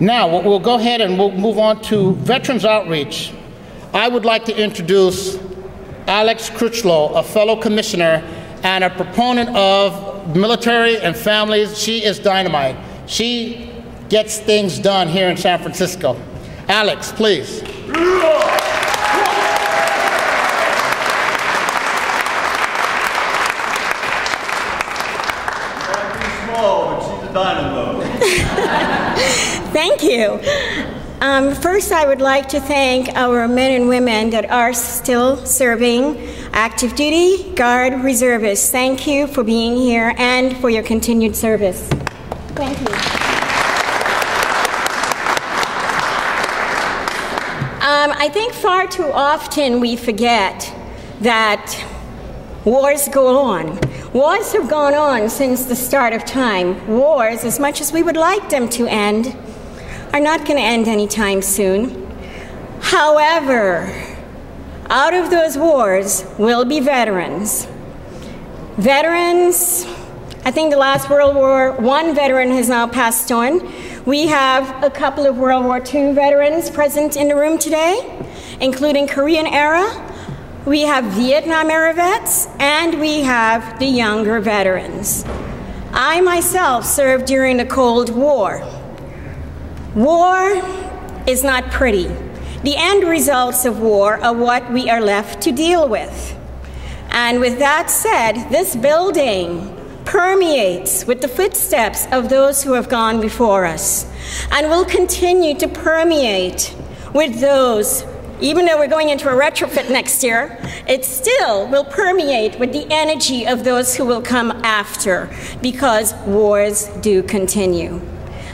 Now, we'll go ahead and we'll move on to Veterans Outreach. I would like to introduce Alex Crichlow, a fellow commissioner and a proponent of military and families. She is dynamite. She gets things done here in San Francisco. Alex, please. Thank you. First, I would like to thank our men and women that are still serving active duty, Guard, reservists. Thank you for being here and for your continued service. Thank you. I think far too often we forget that wars go on. Wars have gone on since the start of time. Wars, as much as we would like them to end, are not going to end anytime soon. However, out of those wars will be veterans. Veterans, I think the last World War I veteran has now passed on. We have a couple of World War II veterans present in the room today, including Korean era. We have Vietnam era vets, and we have the younger veterans. I myself served during the Cold War. War is not pretty. The end results of war are what we are left to deal with. And with that said, this building permeates with the footsteps of those who have gone before us, and will continue to permeate with those. Even though we're going into a retrofit next year, it still will permeate with the energy of those who will come after, because wars do continue.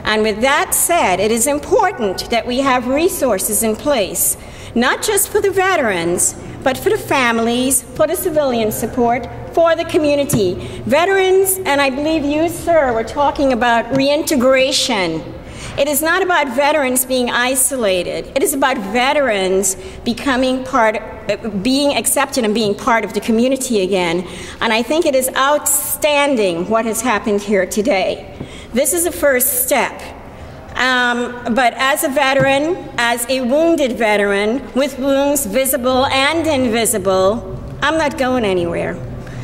And with that said, it is important that we have resources in place, not just for the veterans, but for the families, for the civilian support, for the community. Veterans, and I believe you, sir, were talking about reintegration. It is not about veterans being isolated. It is about veterans becoming being accepted and being part of the community again. And I think it is outstanding what has happened here today. This is a first step. But as a veteran, as a wounded veteran, with wounds visible and invisible, I'm not going anywhere.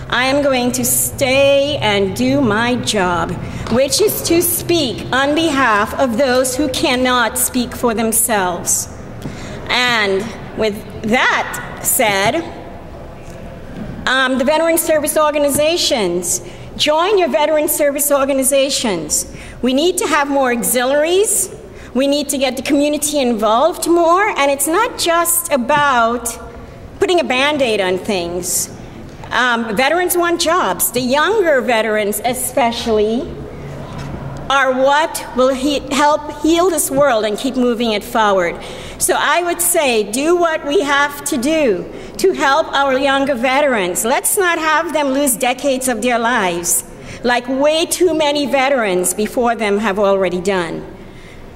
I am going to stay and do my job, which is to speak on behalf of those who cannot speak for themselves. And with that said, the veteran service organizations, join your veteran service organizations. We need to have more auxiliaries. We need to get the community involved more. And it's not just about putting a Band-Aid on things. Veterans want jobs. The younger veterans especially are what will help heal this world and keep moving it forward. So I would say do what we have to do to help our younger veterans. Let's not have them lose decades of their lives, like way too many veterans before them have already done.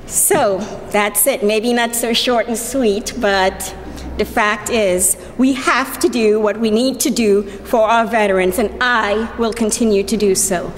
So that's it. Maybe not so short and sweet, but the fact is we have to do what we need to do for our veterans, and I will continue to do so.